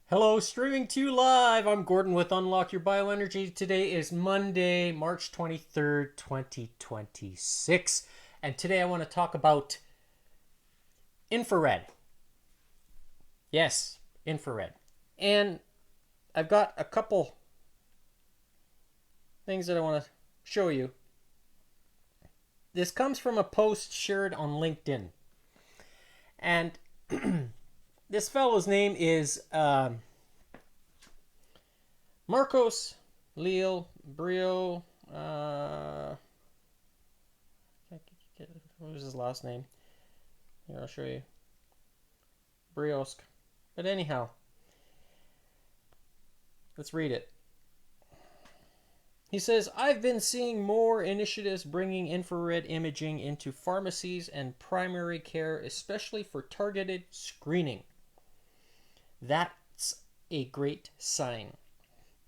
Hello, streaming to you live. I'm Gordon with Unlock Your Bioenergy. Today is Monday, March 23rd, 2026. And today I want to talk about infrared. Yes, infrared. And I've got a couple things that I want to show you. This comes from a post shared on LinkedIn. And this fellow's name is Marcos Leo Brio. What was his last name? Here, I'll show you. Briosk. But anyhow, let's read it. He says, I've been seeing more initiatives bringing infrared imaging into pharmacies and primary care, especially for targeted screening. That's a great sign.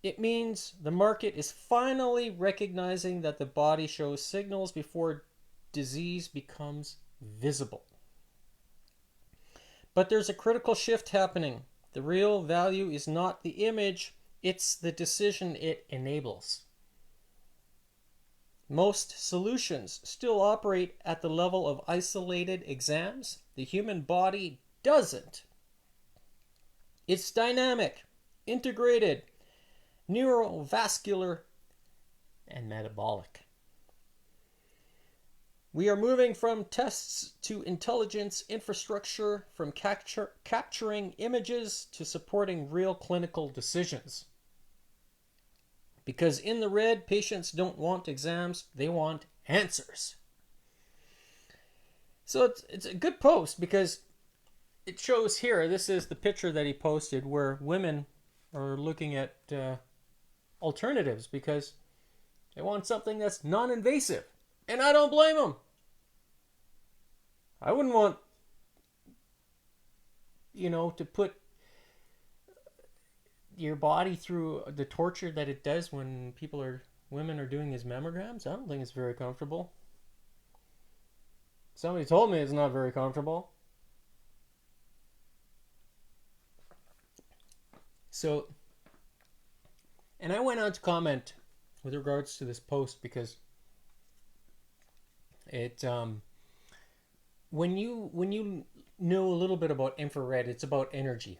It means the market is finally recognizing that the body shows signals before disease becomes visible. But there's a critical shift happening. The real value is not the image, it's the decision it enables. Most solutions still operate at the level of isolated exams. The human body doesn't. It's dynamic, integrated, neurovascular, and metabolic. We are moving from tests to intelligence infrastructure, from capturing images to supporting real clinical decisions. Because in the red, patients don't want exams, they want answers. So it's a good post because it shows here, this is the picture that he posted where women are looking at alternatives because they want something that's non-invasive. And I don't blame them. I wouldn't want, to put your body through the torture that it does when women are doing these mammograms. I don't think it's very comfortable. Somebody told me it's not very comfortable. So, and I went on to comment with regards to this post because it, when you know a little bit about infrared, it's about energy,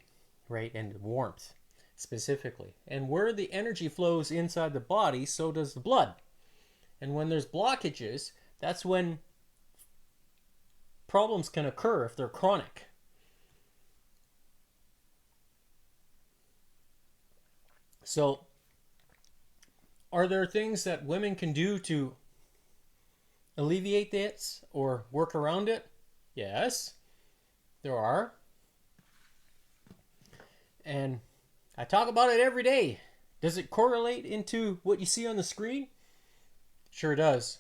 right, and warmth specifically. And where the energy flows inside the body, so does the blood. And when there's blockages, that's when problems can occur if they're chronic. So, are there things that women can do to alleviate this or work around it? Yes, there are. And I talk about it every day. Does it correlate into what you see on the screen? Sure does.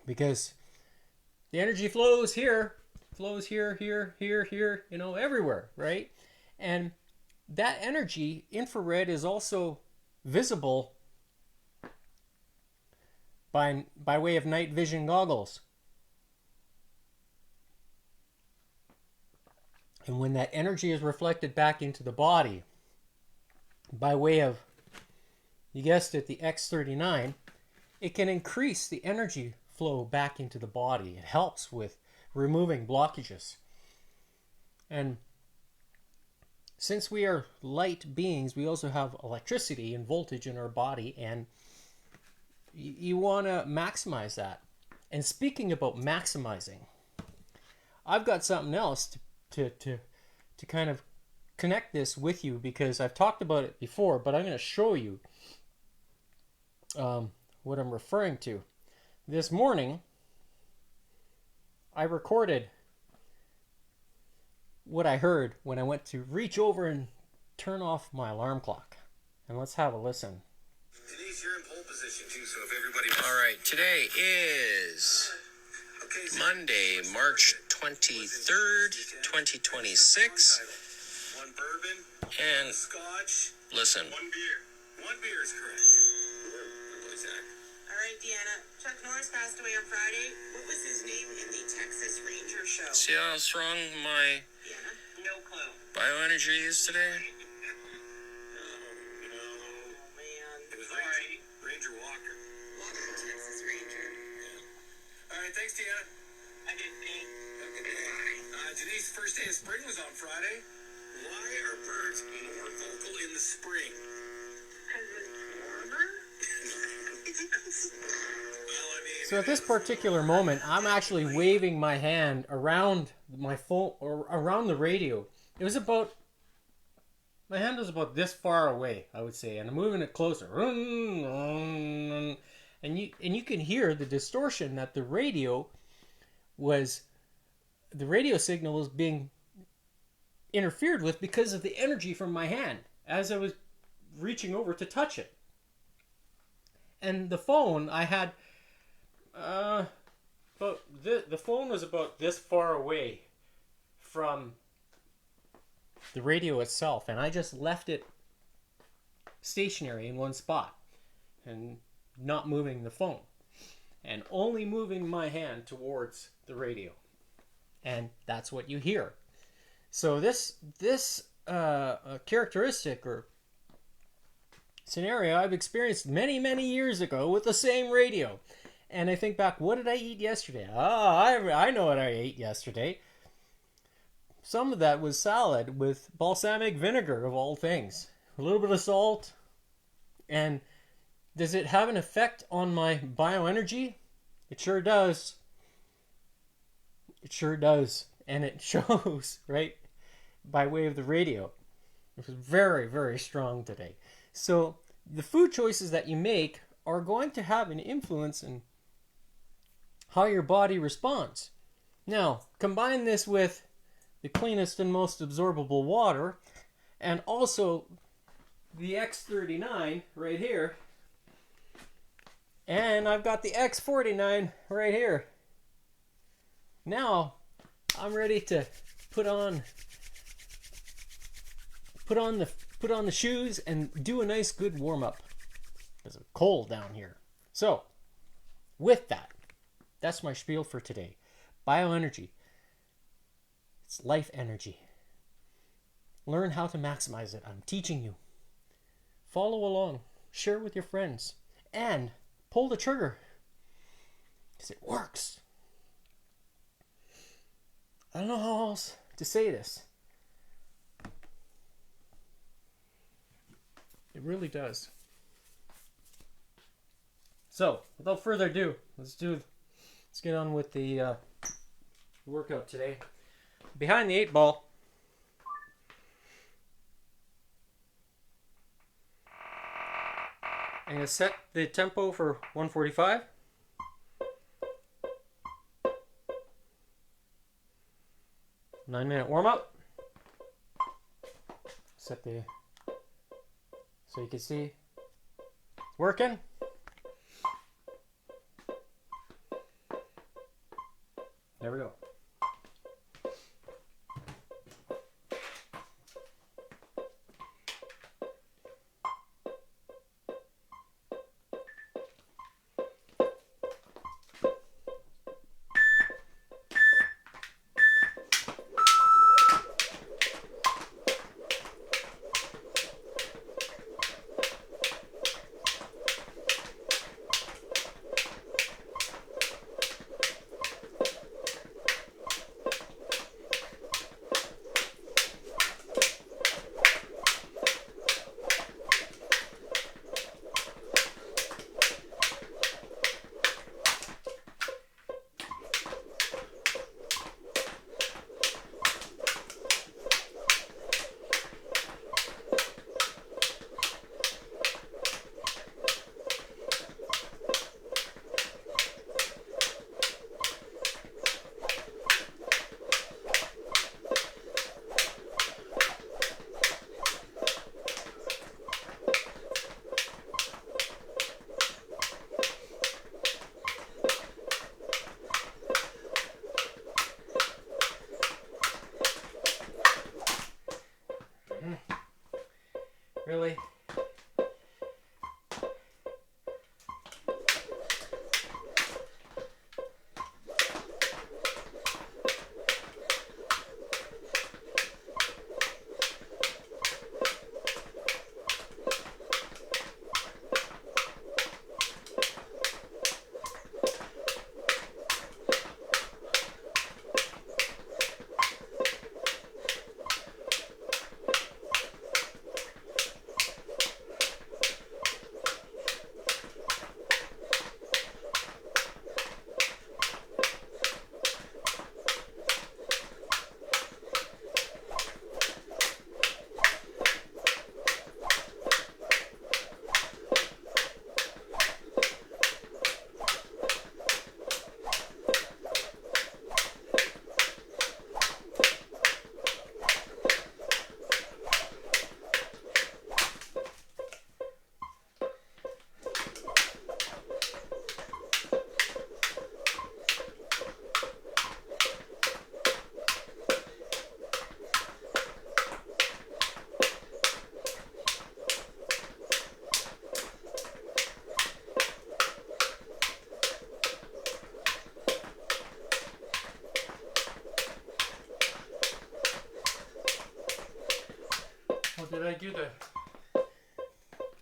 Because the energy flows here, here, everywhere, right? And that energy, infrared, is also visible by way of night vision goggles. And when that energy is reflected back into the body by way of, you guessed it, the X39, it can increase the energy flow back into the body. It helps with removing blockages. And since we are light beings, we also have electricity and voltage in our body, and you want to maximize that. And speaking about maximizing, I've got something else to kind of connect this with you because I've talked about it before, but I'm going to show you what I'm referring to. This morning, I recorded what I heard when I went to reach over and turn off my alarm clock. And let's have a listen. Denise, you're in pole position too, so if everybody... All right, today is Monday, March 23rd, 2026. One bourbon, and scotch, listen. One beer. One beer is correct. All right, Deanna. Chuck Norris passed away on Friday. What was his name in the Texas Ranger show? See how strong my Deanna? No clue. bioenergy energy is today? It was Ranger Walker. Walker, Texas Ranger. Yeah. All right, thanks, Deanna. I didn't think. Janice's first day of spring was on Friday. Why are birds more vocal in the spring? Because it's warmer? So at this particular moment, I'm actually waving my hand around my phone or around the radio. It was about, my hand was about this far away, I would say, and I'm moving it closer. And you can hear the distortion that the radio signal was being interfered with because of the energy from my hand as I was reaching over to touch it. And the phone, I had but the phone was about this far away from the radio itself, and I just left it stationary in one spot and not moving the phone and only moving my hand towards the radio, and that's what you hear. So this characteristic or scenario I've experienced many years ago with the same radio. And I think back, what did I eat yesterday? I know what I ate yesterday. Some of that was salad with balsamic vinegar, of all things. A little bit of salt. And does it have an effect on my bioenergy? It sure does. It sure does. And it shows, right? By way of the radio. It was very strong today. So the food choices that you make are going to have an influence in how your body responds. Now, combine this with the cleanest and most absorbable water, and also the X39 right here, and I've got the X49 right here. Now, I'm ready to put on the shoes and do a nice good warm up. It's cold down here. So, with that, that's my spiel for today. Bioenergy. It's life energy. Learn how to maximize it. I'm teaching you. Follow along. Share with your friends. And pull the trigger. Because it works. I don't know how else to say this. It really does. So, without further ado, let's get on with the workout today. Behind the 8 ball. I'm going to set the tempo for 145. Nine-minute warm-up. Set the... so you can see it's working. There we go. Really? did I do the...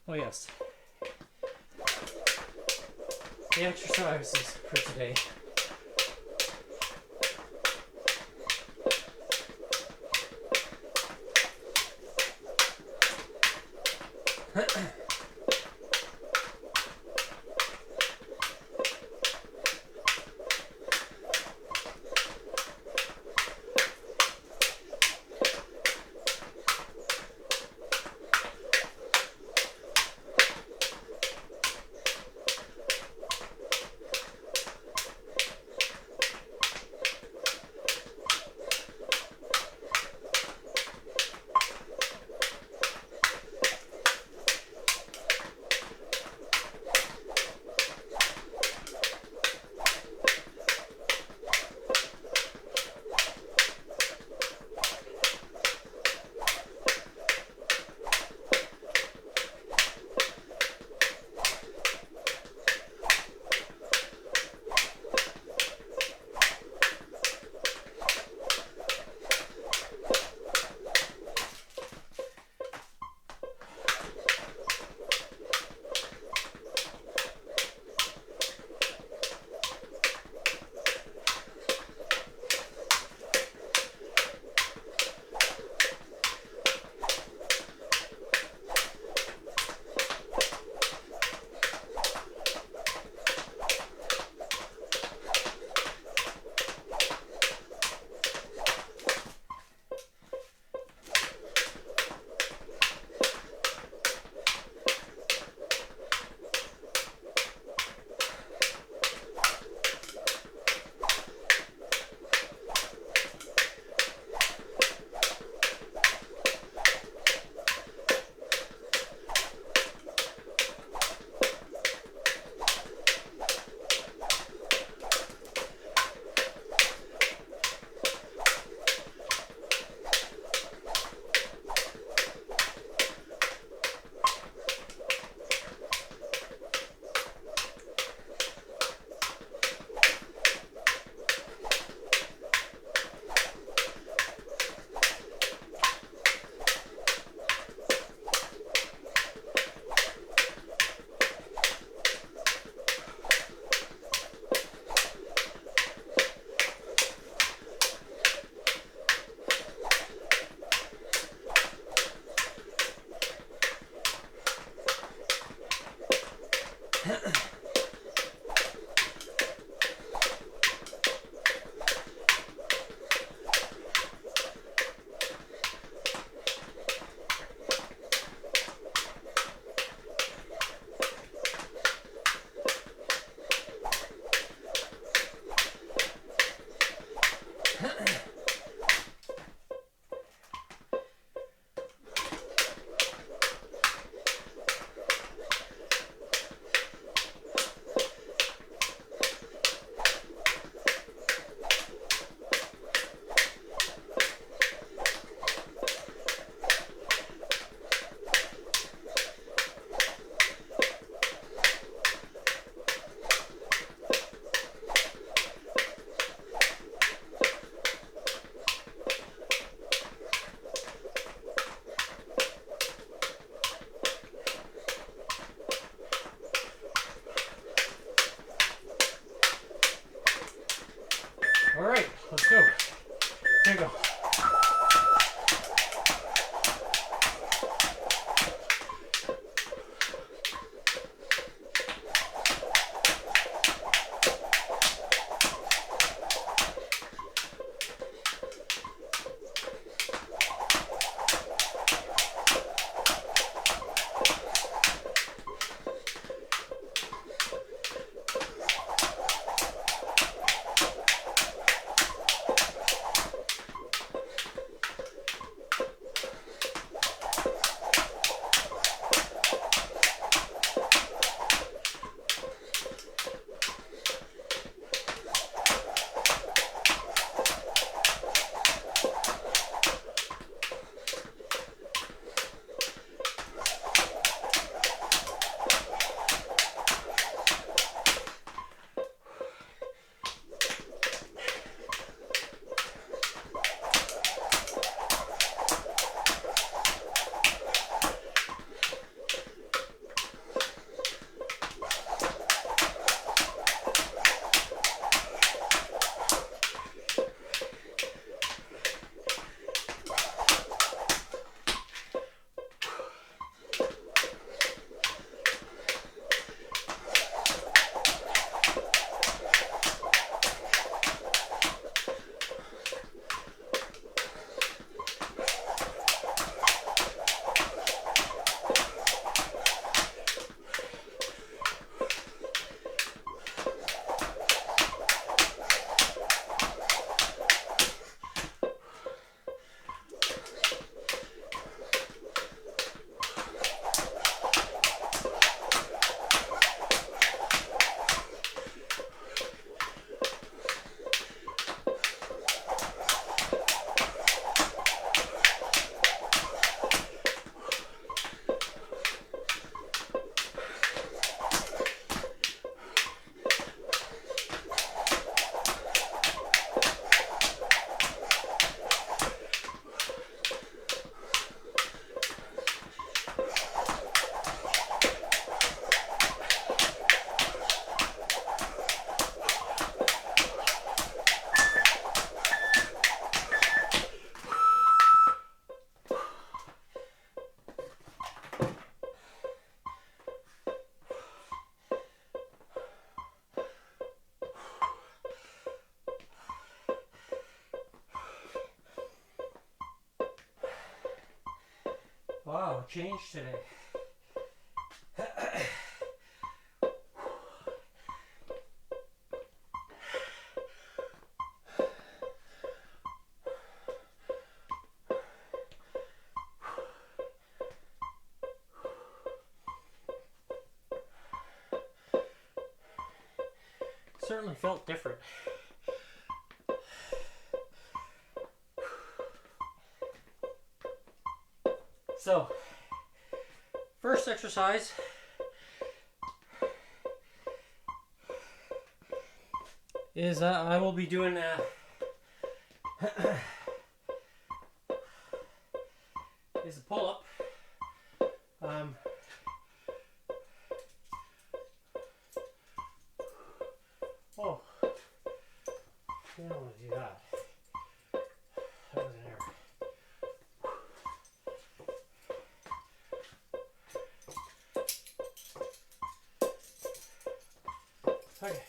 Oh, yes. The exercises for today. Wow, change today. Certainly felt different. So, first exercise is I will be doing is a pull-up. Oh, you don't want to do that. That was an error. Okay.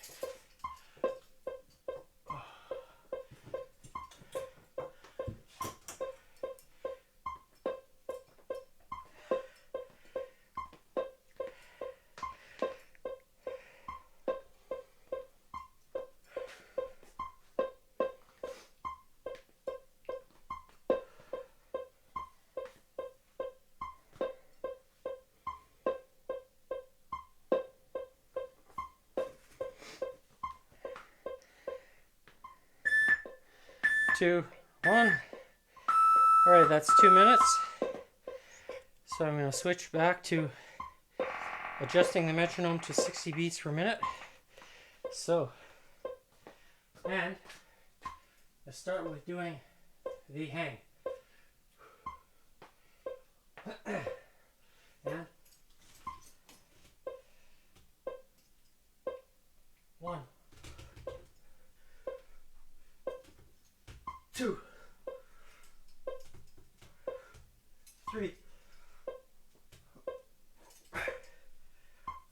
2, 1. Alright, that's 2 minutes. So I'm going to switch back to adjusting the metronome to 60 beats per minute. So, and let's start with doing the hang. And 1, 2, 3,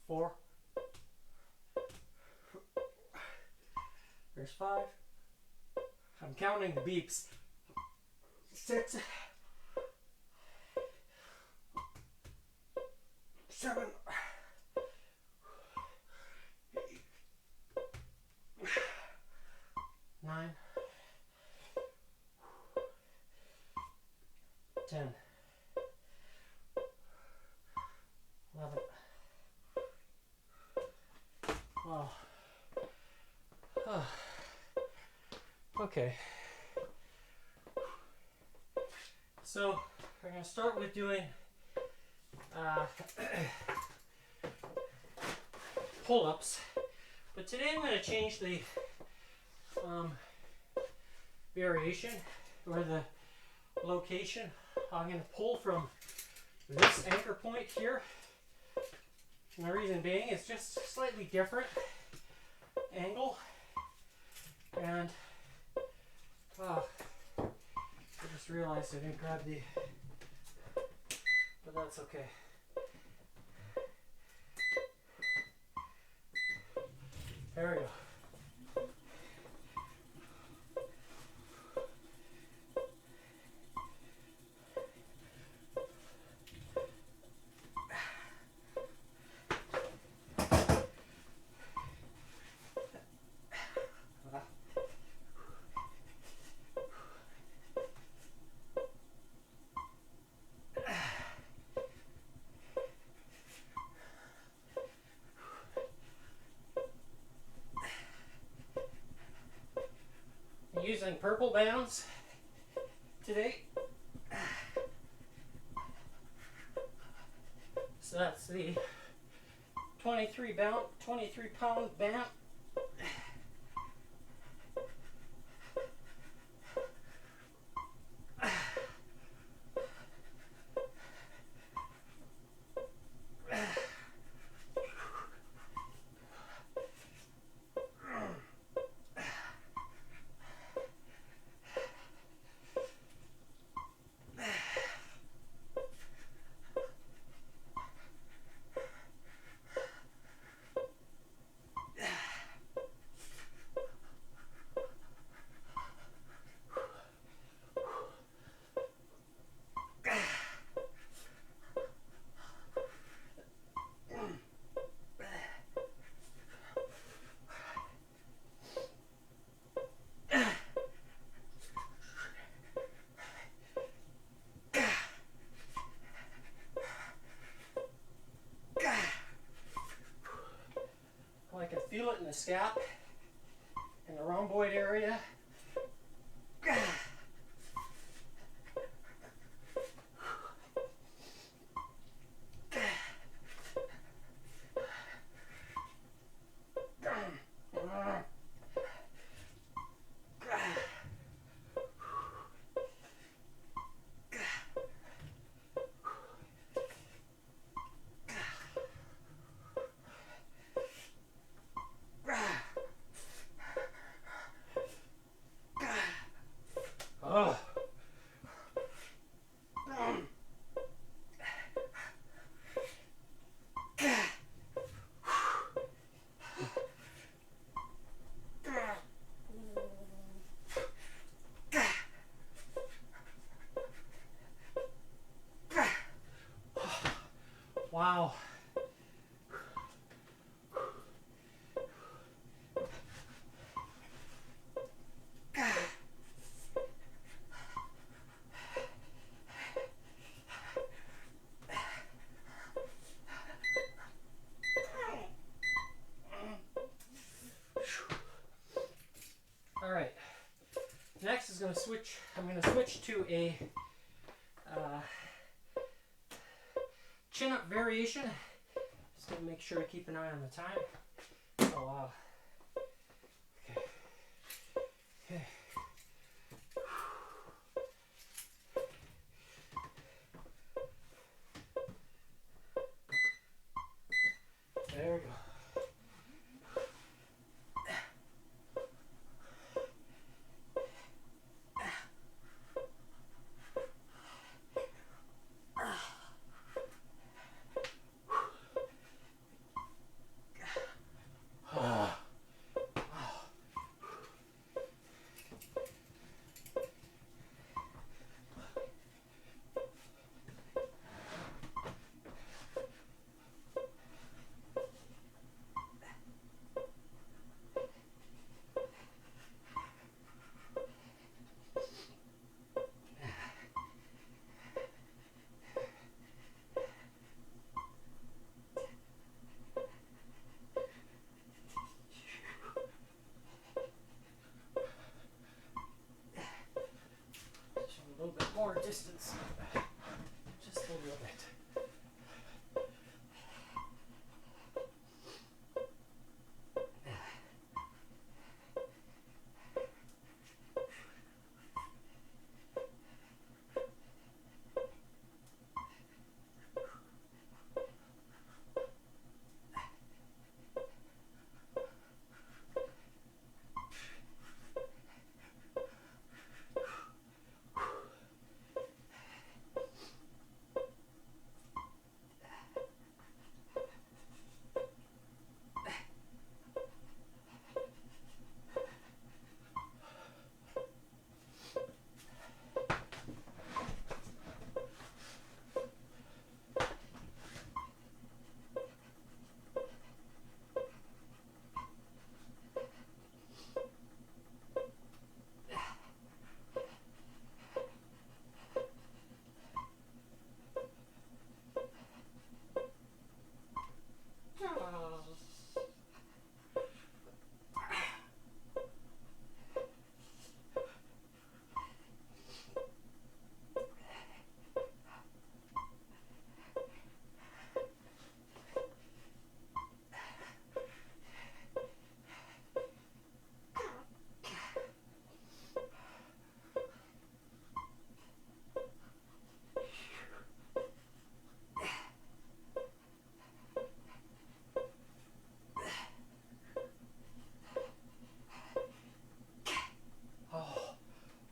4. There's 5. I'm counting the beeps. 6, 7, 8, 9, 10, 11, 12. Oh. Okay. So we're going to start with doing pull-ups, but today I'm going to change the variation or the location. I'm going to pull from this anchor point here, and the reason being is just slightly different angle, and I just realized I didn't grab the, but that's okay. There we go. Using purple bands today. So that's the 23 pound band. scap and the rhomboid area. Oh. Wow. All right. Next is going to switch. I'm going to switch to a chin-up variation. Just going to make sure to keep an eye on the time. Oh wow. Okay. Okay. There we go. A little bit more distance. Just a little bit.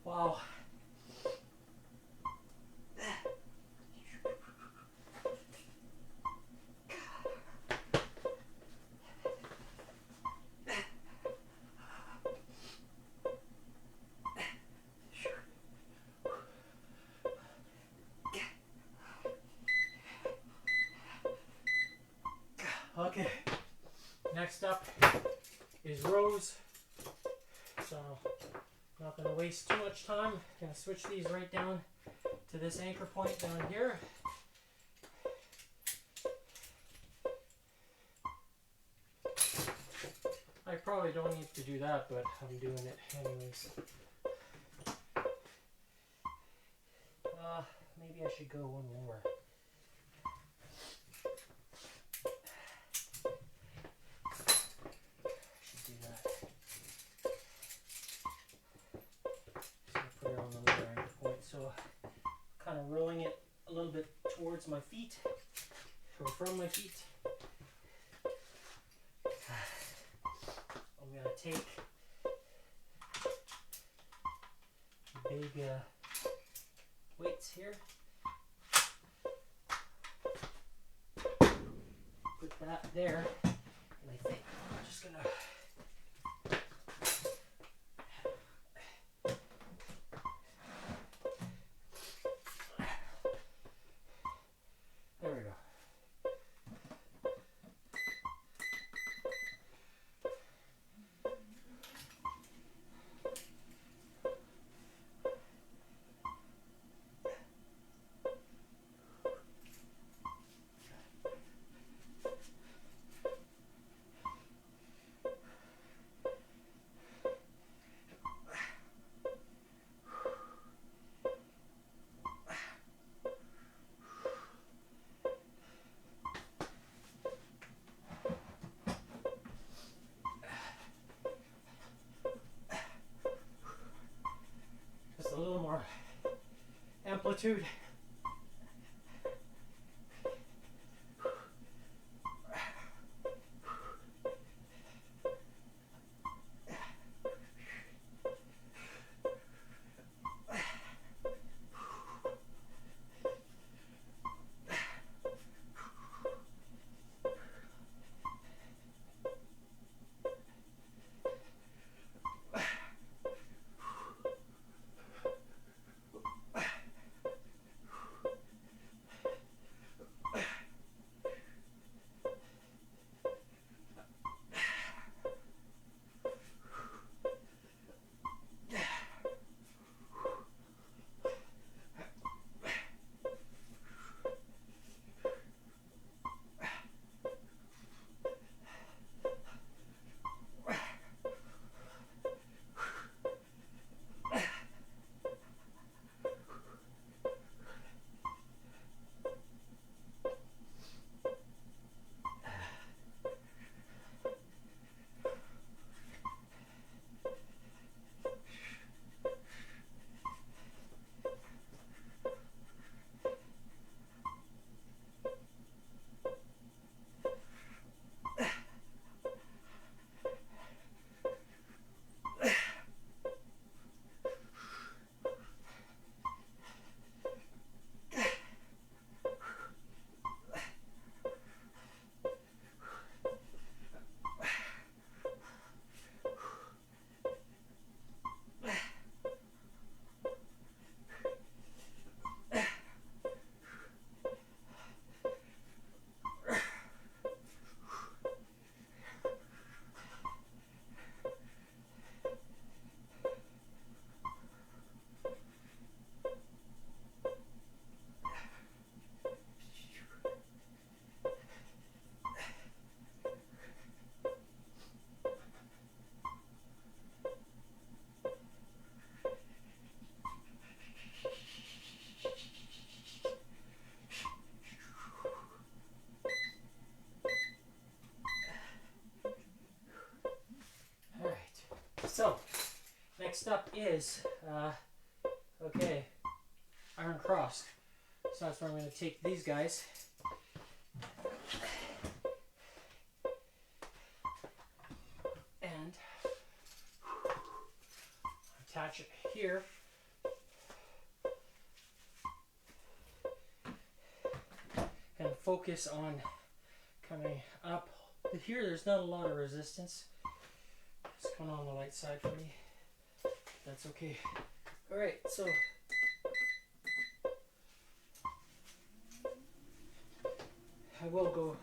Wow. Okay. Next up is rows. So not going to waste too much time. Going to switch these right down to this anchor point down here. I probably don't need to do that, but I'm doing it anyways. Maybe I should go one more. Should do that. So put it on the lower end point. So kind of rolling it a little bit towards my feet, or from my feet. I'm gonna take big weights here. Put that there, and I think I'm just gonna there we go. Just a little more amplitude. So, next up is, okay, iron cross. So that's where I'm going to take these guys. And attach it here. And focus on coming up. Here there's not a lot of resistance. It's coming on the light side for me. That's okay. Alright, so I will go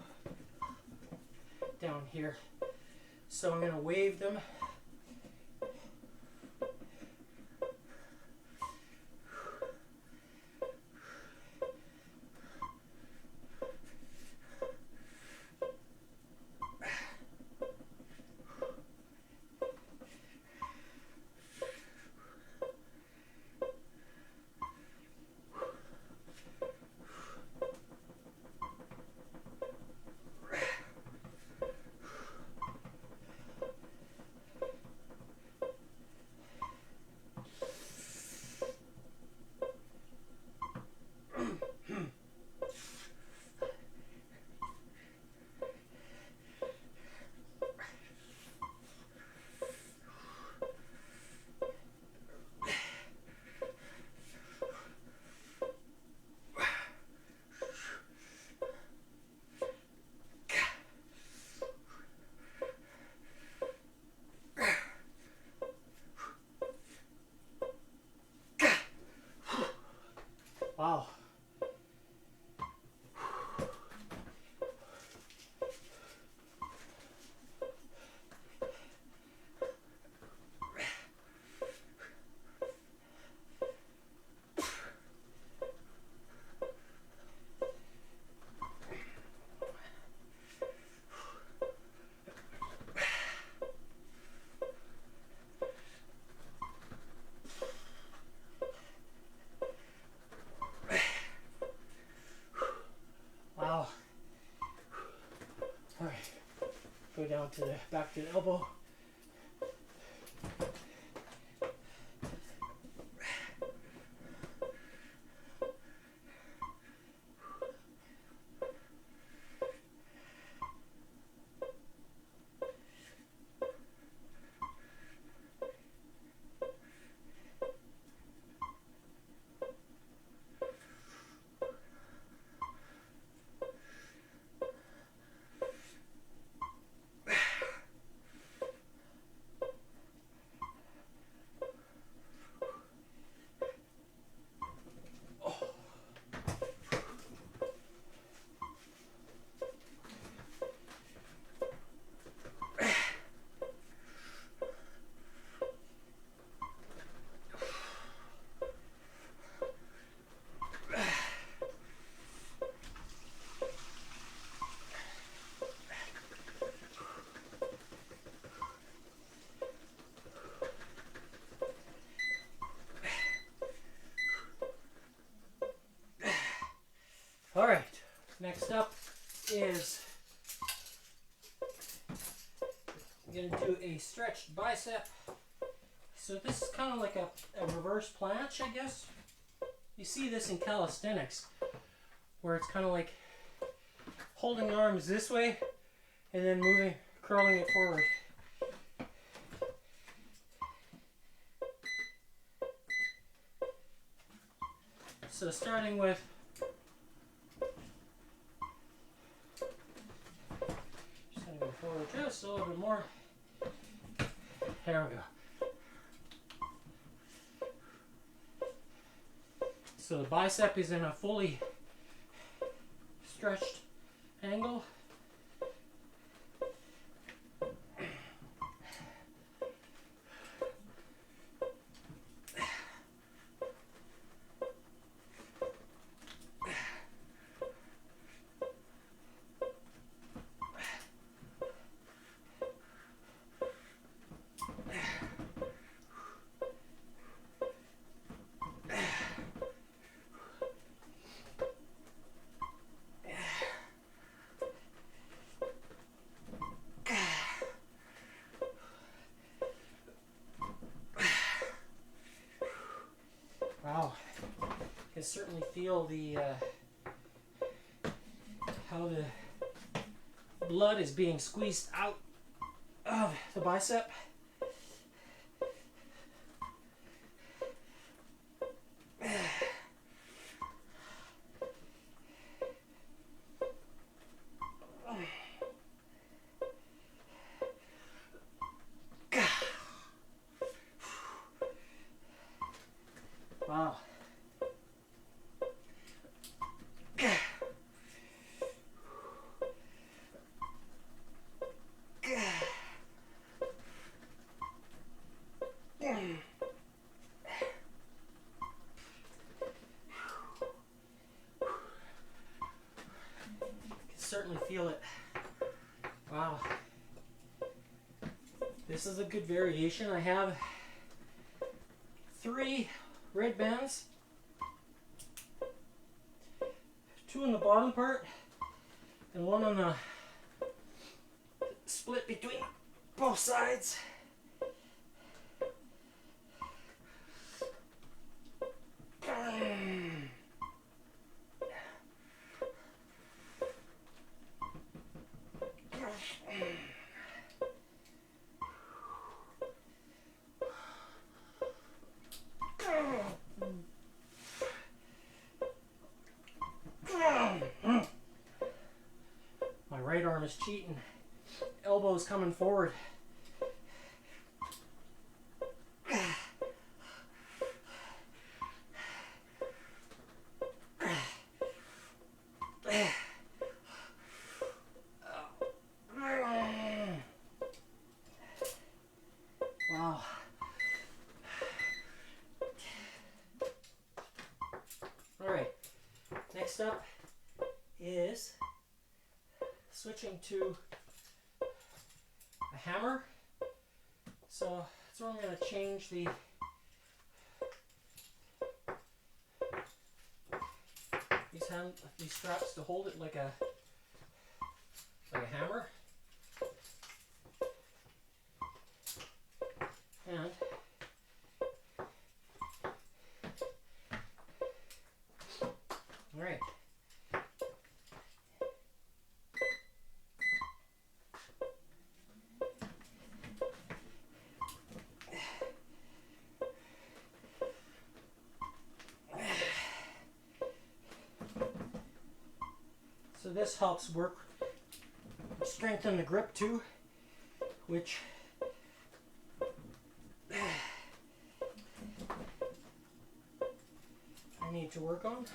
down here. So I'm going to wave them. down to the back to the elbow. All right, next up is I'm going to do a stretched bicep. So this is kind of like a reverse planche, I guess. You see this in calisthenics, where it's kind of like holding the arms this way and then moving, curling it forward. So starting with forward just a little bit more. There we go. So the bicep is in a fully stretched angle. Wow, you can certainly feel the how the blood is being squeezed out of the bicep. Wow. Certainly feel it. Wow. This is a good variation. I have 3 red bands, 2 in the bottom part and 1 on the split between both sides. My right arm is cheating. Elbows coming forward. Wow. All right. Next up is switching to a hammer. So that's where I'm going to change these straps to hold it like a hammer. So this helps work, strengthen the grip too, which I need to work on.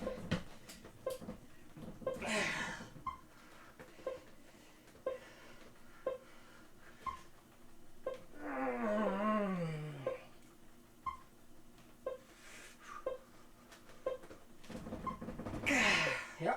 Yeah.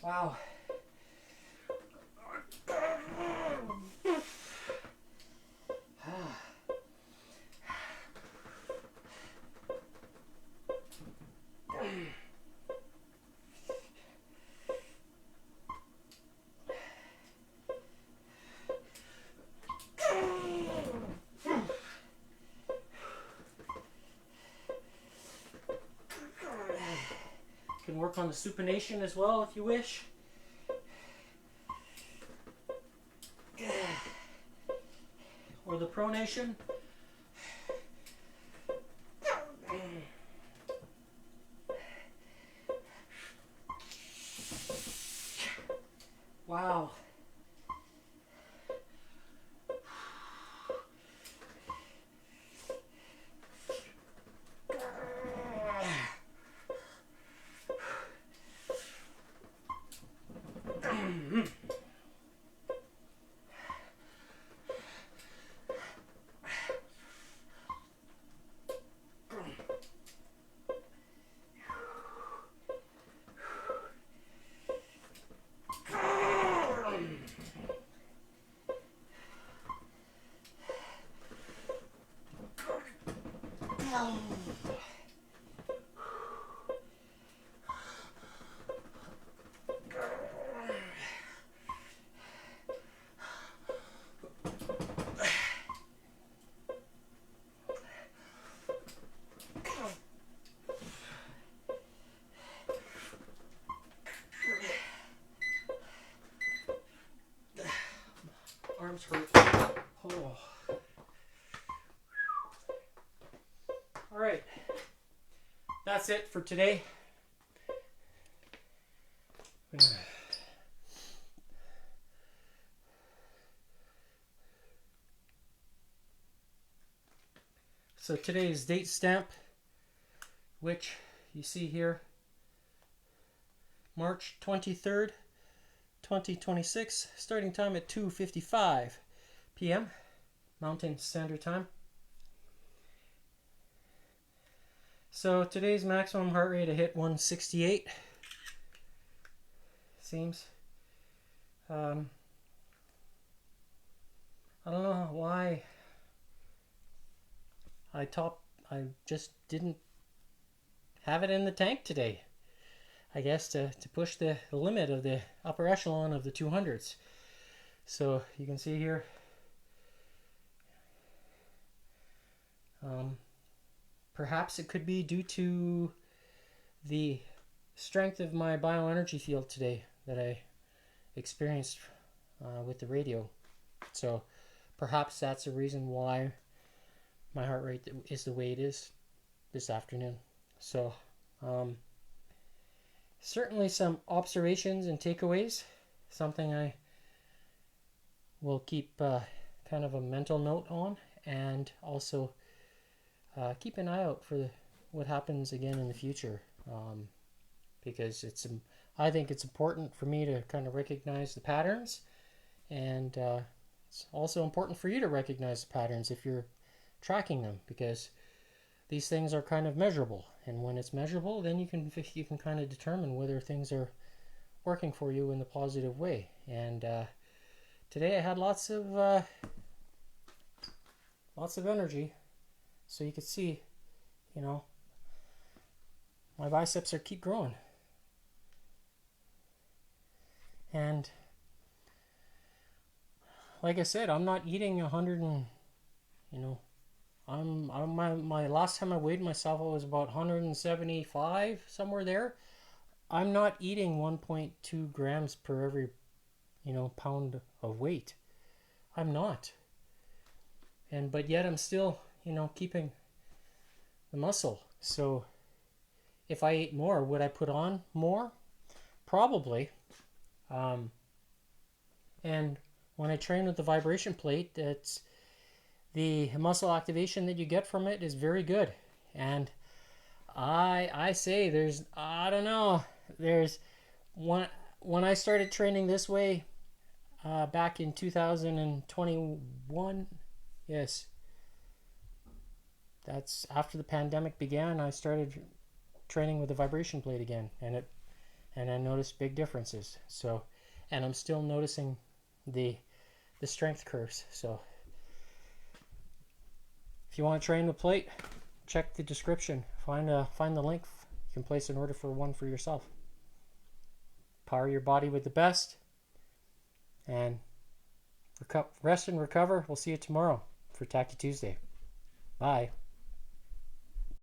Wow. Can work on the supination as well if you wish. Or the pronation. Wow. Arms hurt. Oh. All right. That's it for today. So today's date stamp, which you see here, March 23rd, 2026, starting time at 2:55 p.m. Mountain Standard Time. So today's maximum heart rate, I hit 168. Seems. I don't know why I just didn't have it in the tank today. I guess to push the limit of the upper echelon of the 200s. So you can see here, perhaps it could be due to the strength of my bioenergy field today that I experienced with the radio. So perhaps that's a reason why my heart rate is the way it is this afternoon. So certainly some observations and takeaways, something I will keep kind of a mental note on, and also keep an eye out for what happens again in the future, because I think it's important for me to kind of recognize the patterns, and it's also important for you to recognize the patterns if you're tracking them, because these things are kind of measurable, and when it's measurable, then you can kind of determine whether things are working for you in the positive way. And today I had lots of energy, so you could see, my biceps keep growing. And like I said, I'm not eating 100 and, you know, I'm my last time I weighed myself, I was about 175, somewhere there. I'm not eating 1.2 grams per every, pound of weight. I'm not. But yet I'm still, keeping the muscle. So if I ate more, would I put on more? Probably. And when I train with the vibration plate, it's the muscle activation that you get from it is very good. And I say I don't know, there's when I started training this way back in 2021, yes, that's after the pandemic began, I started training with the vibration plate again, and I noticed big differences. So, and I'm still noticing the strength curves. So if you want to train with plate, check the description. Find the link. You can place an order for one for yourself. Power your body with the best, and rest and recover. We'll see you tomorrow for Tacky Tuesday. Bye.